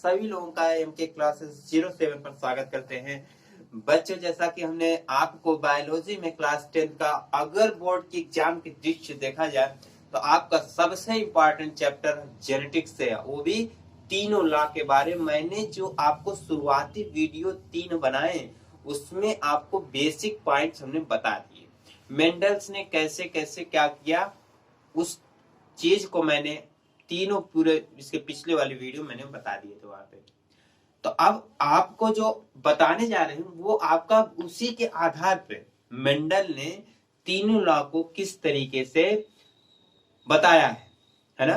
सभी लोगों का एमके क्लासेस 07 पर स्वागत करते हैं। बच्चों, जैसा कि हमने आपको बायोलॉजी में क्लास 10 का अगर बोर्ड की एग्जाम की दृश्य देखा जाए तो आपका सबसे इम्पोर्टेंट चैप्टर जेनेटिक्स है, वो भी तीनों लॉ के बारे में। मैंने जो आपको शुरुआती वीडियो 3 बनाए उसमें आपको बेसिक पॉइंट्स हमने बता दिए। मेंडल्स ने कैसे कैसे क्या किया उस चीज को मैंने तीनों पूरे इसके पिछले वाली वीडियो मैंने बता दिए थे वहां पे। तो अब आपको जो बताने जा रहे हैं वो आपका उसी के आधार पे मेंडल ने तीनों लॉ को किस तरीके से बताया है ना।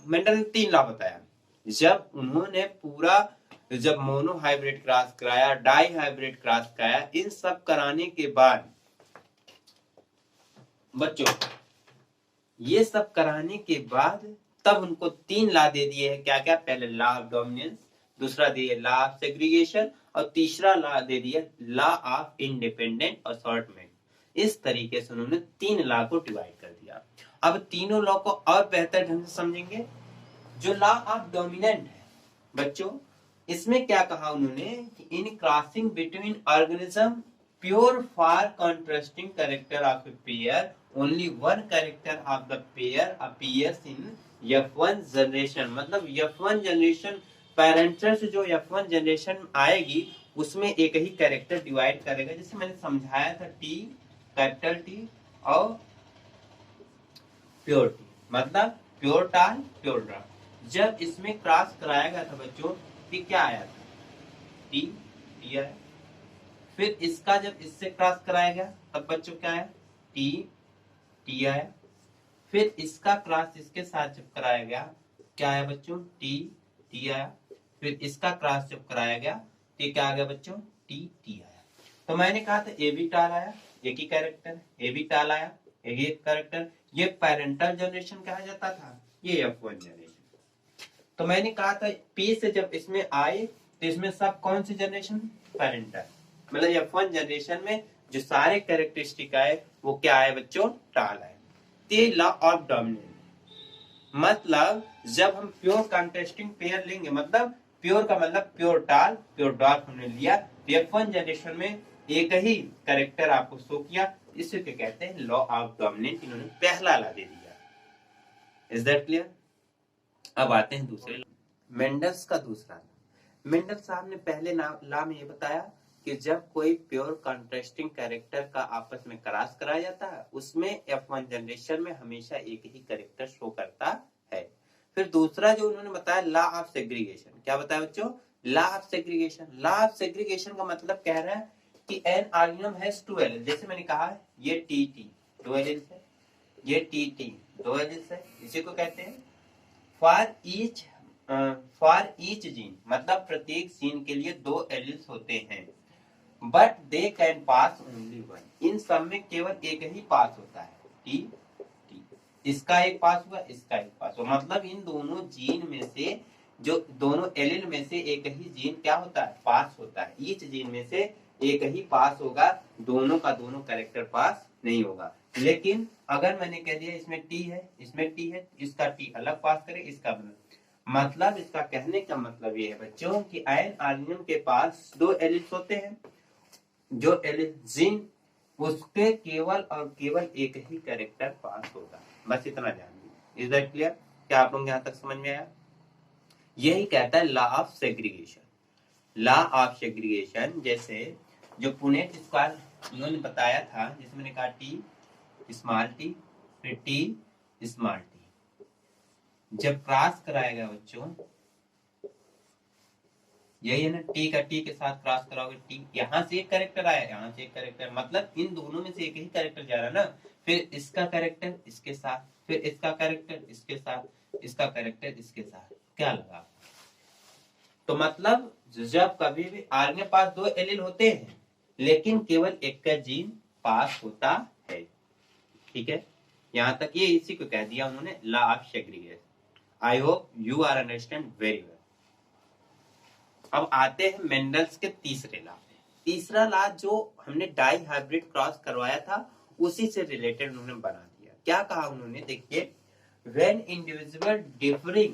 मेंडल ने 3 लॉ बताया। जब उन्होंने पूरा जब मोनो हाइब्रिड क्रॉस कराया, डाई हाइब्रिड क्रॉस कराया, इन सब कराने के बाद बच्चों ये सब कराने के बाद तब उनको 3 लॉ दे दिए हैं। क्या क्या? पहले लॉ ऑफ डोमिनेंस, दूसरा दिए लॉ ऑफ सेग्रीगेशन और तीसरा लॉ दे दिया लॉ ऑफ इंडिपेंडेंट असॉर्टमेंट। इस तरीके से उन्होंने 3 लॉ को डिवाइड कर दिया। अब तीनों लॉ को और बेहतर ढंग से समझेंगे। जो लॉ ऑफ डोमिनेंट है बच्चों, इसमें क्या कहा उन्होंने कि in crossing between organism pure for contrasting character of a pair, only one character of the pair appears in F1 generation। मतलब F1 जनरेशन पैरेंटल से जो F1 जनरेशन आएगी उसमें एक ही कैरेक्टर डिवाइड करेगा। जैसे मैंने समझाया था टी, कैपिटल टी और प्योर टी, मतलब प्योर टाल प्योर ड्रा। जब इसमें क्रॉस कराया गया था बच्चों कि क्या आया था? टी, टी आया। फिर इसका जब इससे क्रॉस कराया गया तब बच्चों क्या आया? टी, टी आया। फिर इसका क्रॉस इसके साथ जब कराया गया क्या आया बच्चों? टी, टी आया। फिर इसका क्रॉस जब कराया गया तो क्या आ गया बच्चों? टी, टी आया। तो मैंने कहा था ए बी टाल आया, एक ही कैरेक्टर। ए बी टाल आया, एक ही कैरेक्टर। ये पेरेंटल जनरेशन कहा जाता था, ये F1 जनरेशन। तो मैंने कहा था पी से जब इसमें आए तो इसमें सब कौन सी जनरेशन? पेरेंटल। मतलब F1 जनरेशन में जो सारे कैरेक्टरिस्टिक आए वो क्या आए बच्चों? टाल आए। ते लॉ ऑफ डोमिनेंस मतलब जब हम प्योर कॉन्ट्रास्टिंग पेयर लेंगे, मतलब प्योर का मतलब प्योर टाल प्योर डॉट हमने लिया, F1 जनरेशन में एक ही कैरेक्टर आपको शो किया, इसे क्या कहते हैं? Law of dominance. इन्होंने पहला लॉ दे दिया। Is that clear? अब आते हैं दूसरे मेंडल्स का दूसरा। मेंडल साहब ने पहले लॉ में ये बताया कि जब कोई प्योर कॉन्ट्रास्टिंग कैरेक्टर का आपस में क्रॉस कराया जाता है उसमें F1 जनरेशन में हमेशा एक ही कैरेक्टर शो करता है। फिर दूसरा जो उन्होंने बताया लॉ ऑफ सेग्रीगेशन। क्या बताया बच्चों? Law of segregation. Law of segregation का मतलब कह रहा है कि एन ऑर्गेनिज्म हैज 2 एलील। जैसे मैंने कहा ये टी टी 2 एलील है, ये टी टी 2 एलील है। इसी को कहते हैं फॉर ईच जीन, मतलब प्रत्येक जीन के लिए 2 एलील्स होते हैं। But they can pass only one. इन सब में केवल एक ही पास होता है, टी टी। इसका एक पास हुआ, इसका एक पास हुआ। मतलब इन दोनों जीन में से जो दोनों एलील में से एक ही जीन क्या होता है? पास होता है। ईच जीन में से एक ही पास होगा, दोनों का दोनों कैरेक्टर पास नहीं होगा। लेकिन अगर मैंने कह दिया इसमें टी है, इसमें टी है, इसका टी अलग पास करे, इसका मतलब इसका कहने का मतलब ये है बच्चों कि एन ऑर्गेनिज्म के पास 2 एलील्स होते हैं। जो एलील जीन उसके केवल और केवल एक ही कैरेक्टर पास होगा। बस इतना ध्यान दीजिए। Is that clear? क्या आप लोग यहां तक समझ में आया? यही कहता है law of segregation. Law of segregation जैसे जो पुनेट स्क्वायर उन्होंने बताया था, जैसे मैंने कहा टी स्मॉल टी फिर टी स्मॉल टी, जब क्रॉस कराया गया बच्चों यही है ना, टी का टी के साथ क्रॉस कराओगे, टी यहां से एक कैरेक्टर आया, यहां से एक कैरेक्टर, मतलब इन दोनों में से एक ही कैरेक्टर जा रहा है ना। फिर इसका कैरेक्टर इसके साथ, फिर इसका कैरेक्टर इसके साथ, इसका कैरेक्टर इसके साथ, क्या लगा? तो मतलब जब कभी भी आर के पास 2 एलील होते हैं लेकिन केवल एक का जीन पास होता है। ठीक है, यहां तक ये इसी को कह दिया उन्होंने law of segregation. I hope you are understand very well. अब आते हैं मेंडल्स के तीसरे लॉ पे। तीसरा लॉ जो हमने डाई हाइब्रिड क्रॉस करवाया था उसी से रिलेटेड उन्होंने बना दिया। क्या कहा उन्होंने? देखिए, when individual differing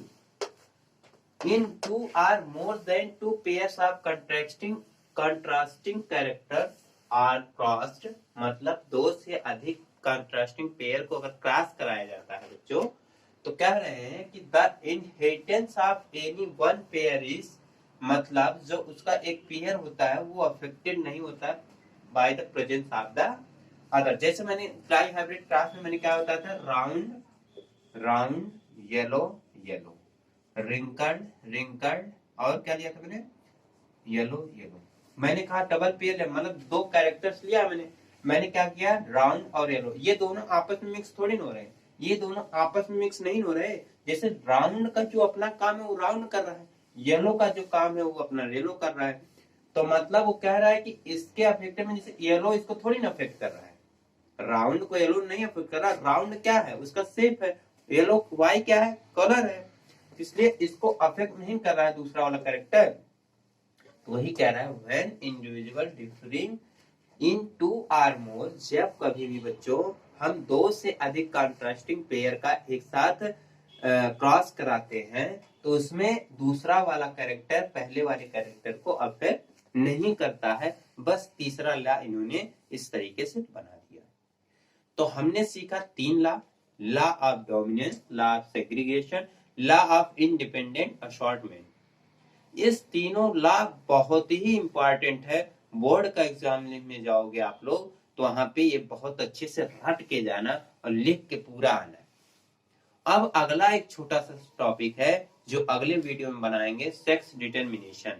in two or more than two pairs of contrasting character are crossed, मतलब दो से अधिक कंट्रास्टिंग पेयर को अगर क्रॉस कराया जाता है बच्चों, तो कह रहे हैं कि the inheritance of any one pair is, मतलब जो उसका एक पेयर होता है वो अफेक्टेड नहीं होता by the presence of the other. जैसे मैंने ट्राई हाइब्रिड क्रॉस में मैंने क्या बताया था, round round, yellow yellow, wrinkled wrinkled, और क्या लिया था मैंने, येलो येलो। मैंने कहा डबल पेयर है, मतलब दो कैरेक्टर्स लिया मैंने क्या किया, राउंड और येलो, ये दोनों आपस में मिक्स थोड़ी ना हो रहे हैं, ये दोनों आपस में मिक्स नहीं हो रहे। जैसे राउंड का जो अपना काम है वो राउंड कर रहा है, येलो का जो काम है वो अपना येलो कर रहा है। तो मतलब वो कह रहा है कि इसके अफेक्ट में जैसे येलो इसको थोड़ी ना अफेक्ट कर रहा है, राउंड को येलो नहीं अफेक्ट कर रहा, राउंड क्या है उसका शेप है, येलो वाई क्या है, कलर है, इसलिए इसको अफेक्ट नहीं कर रहा है दूसरा वाला कैरेक्टर। तो वही कह रहा है when individual differing in two or more, जब कभी भी बच्चों हम दो से अधिक कंट्रास्टिंग पेयर का एक साथ क्रॉस कराते हैं, तो उसमें दूसरा वाला कैरेक्टर पहले वाले कैरेक्टर को अफेक्ट नहीं करता है। बस तीसरा ला इन्होंने इस तरीके से बना दिया। तो हमने सीखा तीन ला of dominance, La of segregation, La of independent assortment. इस तीनों ला बहुत ही इंपॉर्टेंट है, बोर्ड का एग्जाम में जाओगे आप लोग तो वहां पे ये बहुत अच्छे से रट के जाना और लिख के पूरा आना है। अब अगला एक छोटा सा टॉपिक है जो अगले वीडियो में बनाएंगे, सेक्स डिटर्मिनेशन।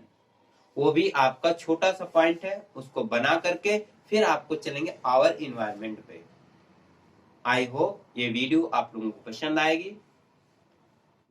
वो भी आपका छोटा सा पॉइंट है, उसको बना करके फिर आपको चलेंगे आवर इन्वायरमेंट पे। आई होप ये वीडियो आप लोगों को पसंद आएगी।